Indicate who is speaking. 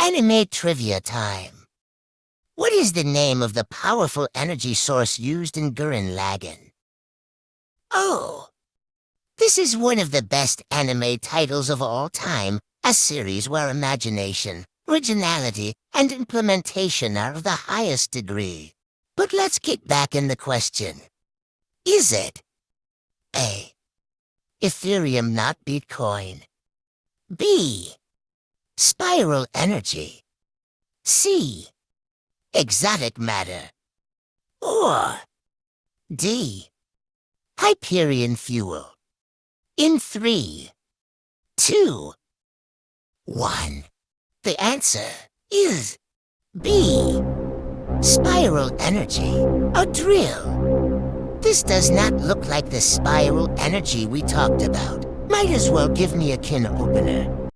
Speaker 1: Anime trivia time. What is the name of the powerful energy source used in Gurren Lagann? Oh, this is one of the best anime titles of all time, a series where imagination, originality, and implementation are of the highest degree. But let's get back in the question. Is it A. Ethereum not Bitcoin? B. Spiral energy? C. Exotic matter? Or D. Hyperion fuel? In 3, 2, 1. The answer is B. Spiral energy. A drill. This does not look like the spiral energy we talked about. Might as well give me a can opener.